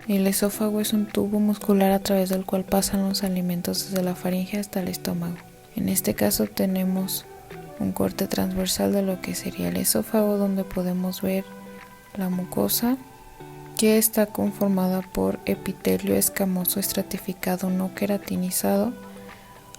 El esófago es un tubo muscular a través del cual pasan los alimentos desde la faringe hasta el estómago. En este caso tenemos un corte transversal de lo que sería el esófago, donde podemos ver la mucosa, que está conformada por epitelio escamoso estratificado no queratinizado.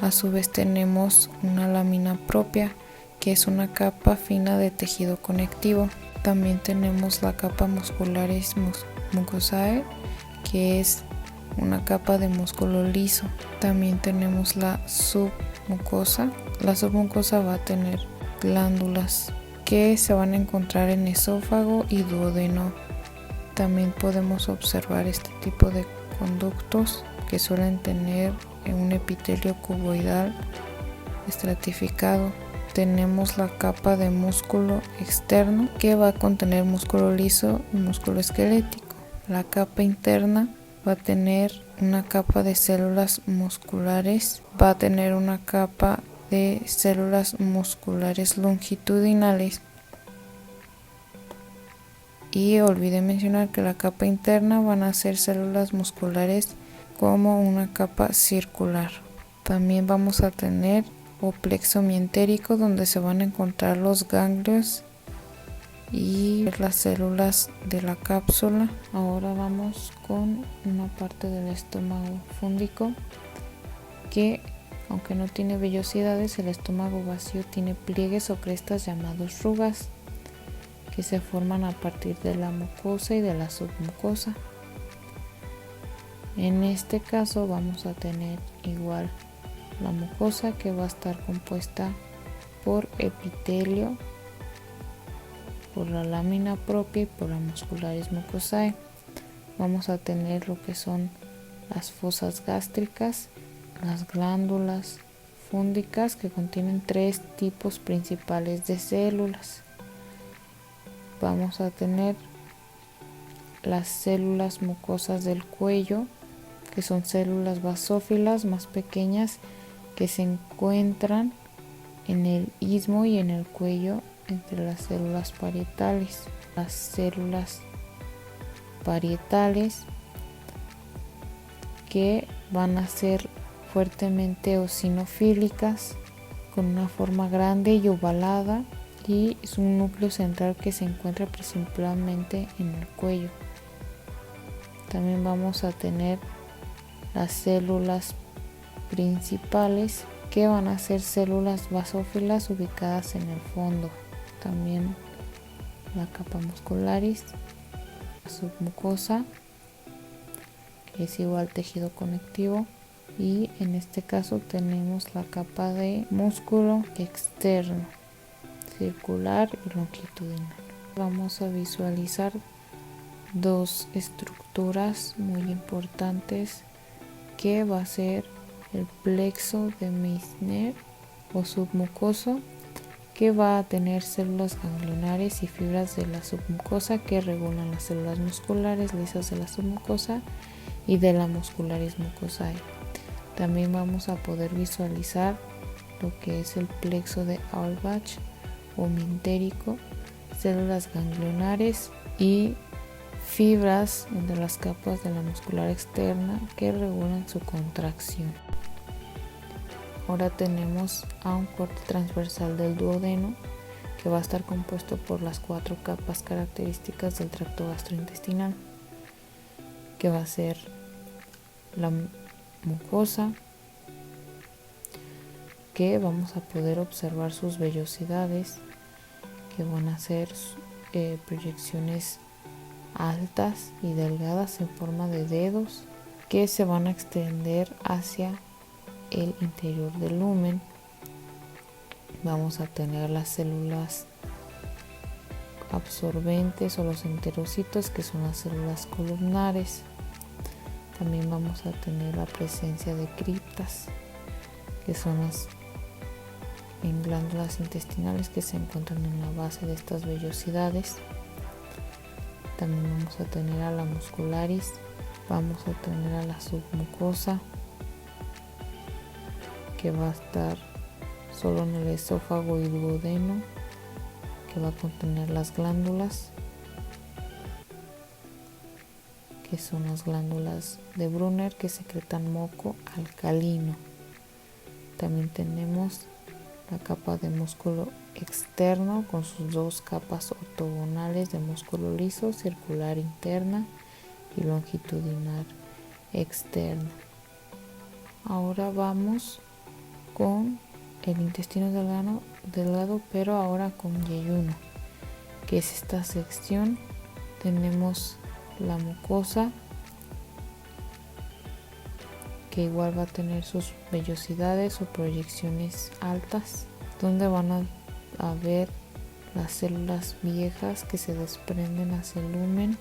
A su vez tenemos una lámina propia, que es una capa fina de tejido conectivo. También tenemos la capa muscularis mucosae, que es una capa de músculo liso. También tenemos la submucosa. La submucosa va a tener glándulas que se van a encontrar en esófago y duodeno. También podemos observar este tipo de conductos que suelen tener un epitelio cuboidal estratificado. Tenemos la capa de músculo externo, que va a contener músculo liso y músculo esquelético. La capa interna va a tener una capa de células musculares, va a tener una capa de células musculares longitudinales. Y olvidé mencionar que la capa interna van a ser células musculares como una capa circular. También vamos a tener o plexo mientérico, donde se van a encontrar los ganglios y las células de la cápsula. Ahora vamos con una parte del estómago fúndico, que aunque no tiene vellosidades, el estómago vacío tiene pliegues o crestas llamados rugas, que se forman a partir de la mucosa y de la submucosa. En este caso vamos a tener igual la mucosa, que va a estar compuesta por epitelio, por la lámina propia y por la muscularis mucosae. Vamos a tener lo que son las fosas gástricas, las glándulas fúndicas, que contienen 3 tipos principales de células. Vamos a tener las células mucosas del cuello, que son células basófilas más pequeñas, que se encuentran en el istmo y en el cuello entre las células parietales. Las células parietales, que van a ser fuertemente eosinofílicas, con una forma grande y ovalada, y es un núcleo central que se encuentra principalmente en el cuello. También vamos a tener las células principales, que van a ser células basófilas ubicadas en el fondo. También la capa muscularis, la submucosa, que es igual tejido conectivo, y en este caso tenemos la capa de músculo externo, circular y longitudinal. Vamos a visualizar 2 estructuras muy importantes, que va a ser el plexo de Meissner o submucoso, que va a tener células ganglionares y fibras de la submucosa que regulan las células musculares lisas de la submucosa y de la muscularis mucosae. También vamos a poder visualizar lo que es el plexo de Auerbach o mientérico, células ganglionares y fibras entre las capas de la muscular externa que regulan su contracción. Ahora tenemos a un corte transversal del duodeno, que va a estar compuesto por las 4 capas características del tracto gastrointestinal, que va a ser la mucosa, que vamos a poder observar sus vellosidades, que van a ser proyecciones altas y delgadas en forma de dedos, que se van a extender hacia el interior del lumen. Vamos a tener las células absorbentes o los enterocitos, que son las células columnares. También vamos a tener la presencia de criptas, que son las glándulas intestinales que se encuentran en la base de estas vellosidades. También vamos a tener a la muscularis, vamos a tener a la submucosa, que va a estar solo en el esófago y duodeno, que va a contener las glándulas. que son las glándulas de Brunner que secretan moco alcalino. También tenemos la capa de músculo externo con sus dos capas ortogonales de músculo liso, circular interna y longitudinal externa. Ahora vamos con el intestino delgado, pero ahora con yeyuno, que es esta sección. Tenemos la mucosa, que igual va a tener sus vellosidades o proyecciones altas, donde van a ver las células viejas que se desprenden hacia el lumen.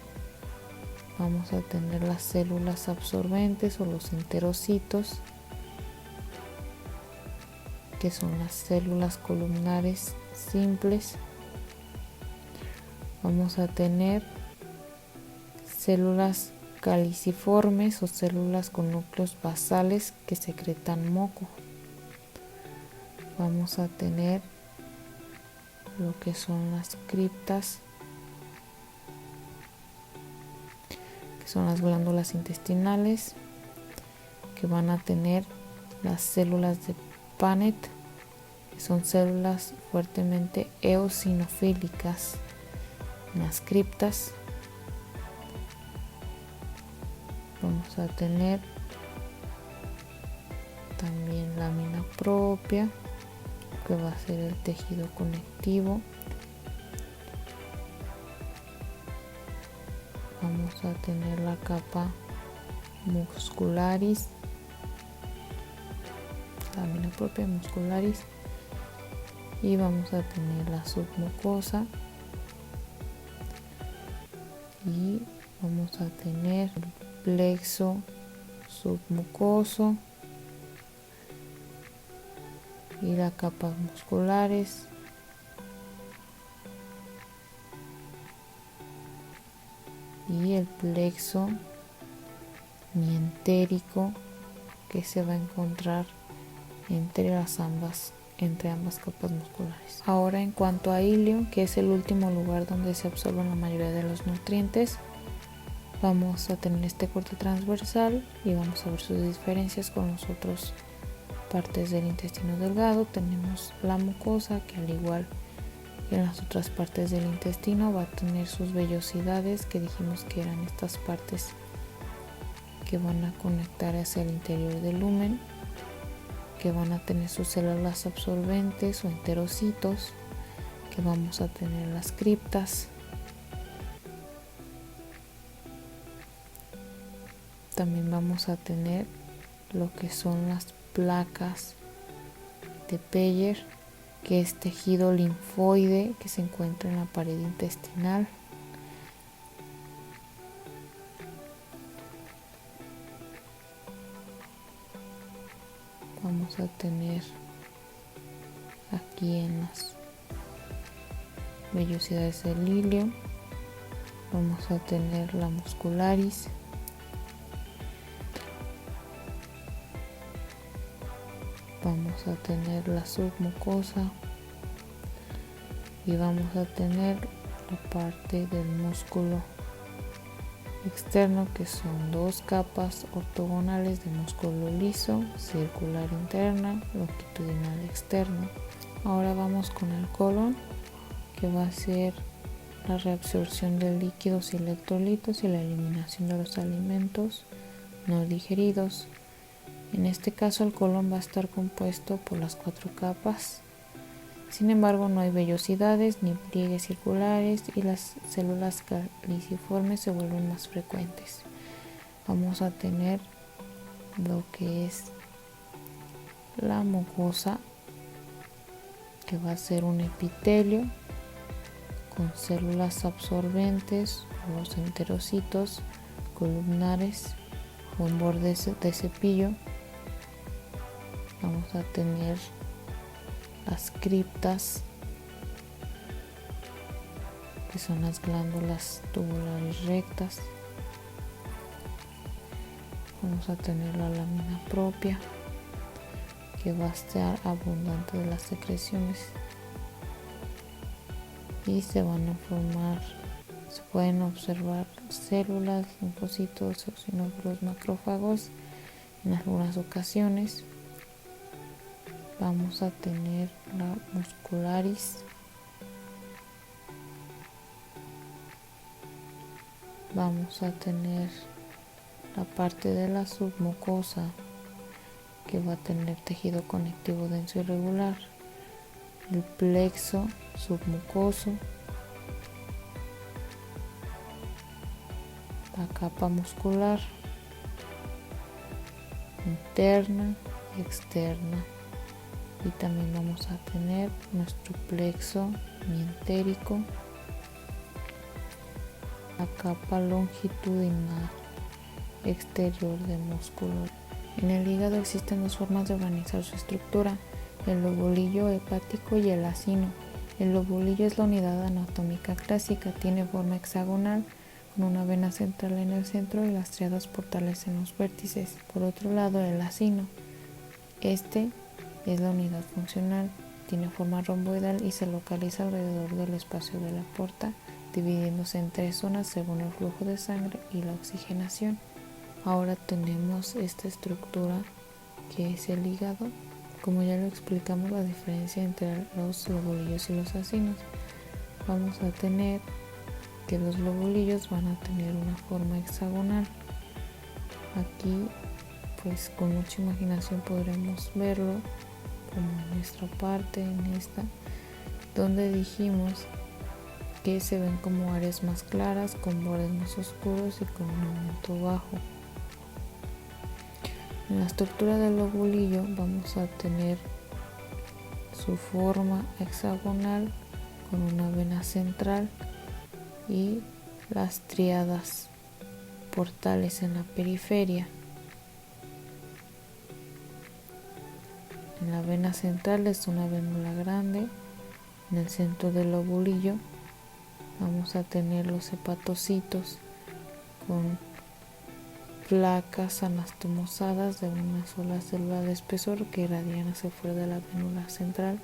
Vamos a tener las células absorbentes o los enterocitos, que son las células columnares simples. Vamos a tener células caliciformes o células con núcleos basales que secretan moco. Vamos a tener lo que son las criptas, que son las glándulas intestinales, que van a tener las células de Paneth, que son células fuertemente eosinofílicas en las criptas. Vamos a tener también lámina propia, que va a ser el tejido conectivo. Vamos a tener la capa muscularis, lámina propia muscularis, y vamos a tener la submucosa, y vamos a tener el plexo submucoso y la capa musculares, y el plexo mientérico, que se va a encontrar entre ambas capas musculares. Ahora, en cuanto a ilio, que es el último lugar donde se absorben la mayoría de los nutrientes, vamos a tener este corte transversal y vamos a ver sus diferencias con las otras partes del intestino delgado. Tenemos la mucosa, que al igual que en las otras partes del intestino va a tener sus vellosidades, que dijimos que eran estas partes que van a conectar hacia el interior del lumen, que van a tener sus células absorbentes o enterocitos, que vamos a tener las criptas. También vamos a tener lo que son las placas de Peyer, que es tejido linfoide que se encuentra en la pared intestinal. Vamos a tener aquí en las vellosidades del ilio, vamos a tener la muscularis, vamos a tener la submucosa y vamos a tener la parte del músculo externo, que son dos capas ortogonales de músculo liso, circular interna, longitudinal externo. Ahora vamos con el colon, que va a ser la reabsorción de líquidos y electrolitos y la eliminación de los alimentos no digeridos. En este caso, el colon va a estar compuesto por las 4 capas. Sin embargo, no hay vellosidades ni pliegues circulares y las células caliciformes se vuelven más frecuentes. Vamos a tener lo que es la mucosa, que va a ser un epitelio con células absorbentes, los enterocitos columnares con bordes de cepillo. Vamos a tener las criptas, que son las glándulas tubulares rectas. Vamos a tener la lámina propia, que va a estar abundante de las secreciones y se van a formar Se pueden observar células, linfocitos, eosinófilos, macrófagos. En algunas ocasiones vamos a tener la muscularis, vamos a tener la parte de la submucosa que va a tener tejido conectivo denso y regular, el plexo submucoso, la capa muscular interna y externa, y también vamos a tener nuestro plexo mientérico, la capa longitudinal exterior del músculo. En el hígado existen dos formas de organizar su estructura: el lobulillo hepático y el acino. El lobulillo es la unidad anatómica clásica, tiene forma hexagonal con una vena central en el centro y las triadas portales en los vértices. Por otro lado, el acino, este es la unidad funcional, tiene forma romboidal y se localiza alrededor del espacio de la porta, dividiéndose en tres zonas según el flujo de sangre y la oxigenación. Ahora tenemos esta estructura que es el hígado. Como ya lo explicamos, la diferencia entre los lobulillos y los acinos, vamos a tener que los lobulillos van a tener una forma hexagonal. Aquí pues con mucha imaginación podremos verlo como en nuestra parte, en esta, donde dijimos que se ven como áreas más claras, con bordes más oscuros y con un aumento bajo. En la estructura del lobulillo vamos a tener su forma hexagonal con una vena central y las triadas portales en la periferia. En la vena central es una vínula grande. En el centro del lobulillo vamos a tener los hepatocitos con placas anastomosadas de una sola célula de espesor que irradian hacia fuera de la vínula central,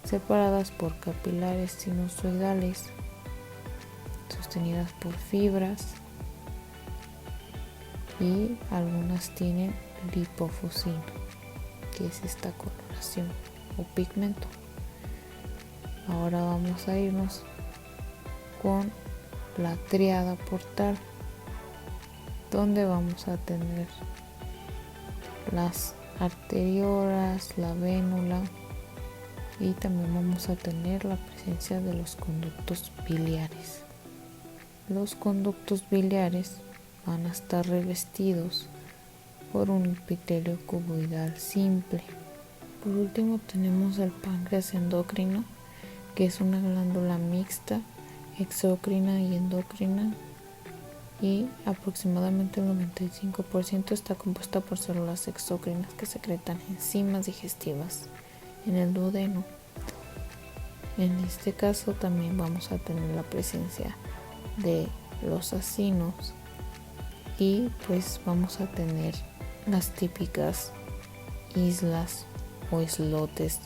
separadas por capilares sinusoidales sostenidas por fibras, y algunas tienen lipofuscino, que es esta coloración o pigmento. Ahora vamos a irnos con la triada portal, donde vamos a tener las arteriolas, la vénula, y también vamos a tener la presencia de los conductos biliares. Los conductos biliares van a estar revestidos por un epitelio cuboidal simple. Por último tenemos el páncreas endocrino, que es una glándula mixta, exócrina y endocrina, y aproximadamente el 95% está compuesta por células exócrinas que secretan enzimas digestivas en el duodeno. En este caso también vamos a tener la presencia de los acinos, y pues vamos a tener las típicas islas o islotes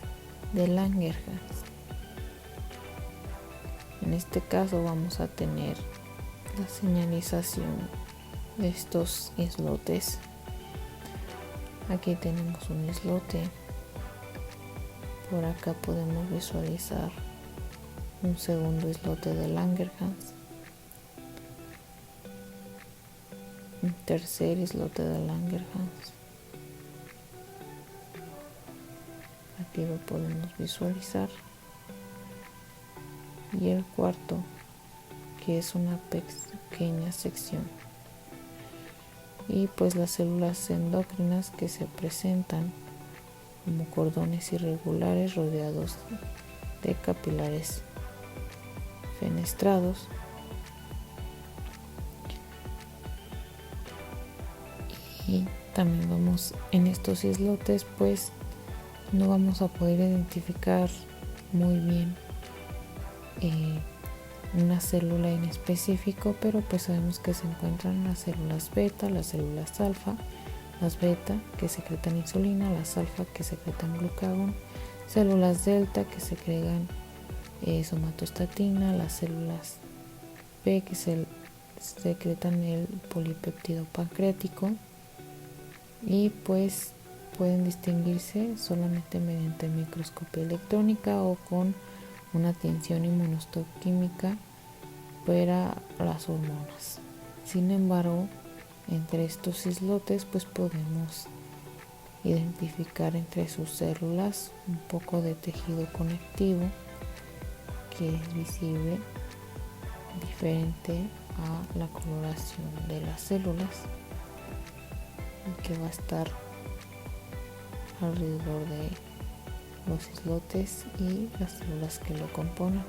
de Langerhans. En este caso vamos a tener la señalización de estos islotes. Aquí tenemos un islote. Por acá podemos visualizar un segundo islote de Langerhans, un tercer islote de Langerhans. Aquí lo podemos visualizar. Y el cuarto, que es una pequeña sección. Y pues las células endócrinas, que se presentan como cordones irregulares rodeados de capilares fenestrados. Y también vamos en estos islotes, pues no vamos a poder identificar muy bien una célula en específico, pero pues sabemos que se encuentran las células beta, las células alfa, las beta que secretan insulina, las alfa que secretan glucagón, células delta que secretan somatostatina, las células PPP, que secretan el polipéptido pancreático, y pues pueden distinguirse solamente mediante microscopía electrónica o con una tinción inmunohistoquímica para las hormonas. Sin embargo, entre estos islotes pues podemos identificar entre sus células un poco de tejido conectivo que es visible, diferente a la coloración de las células, y que va a estar alrededor de los islotes y las células que lo componen.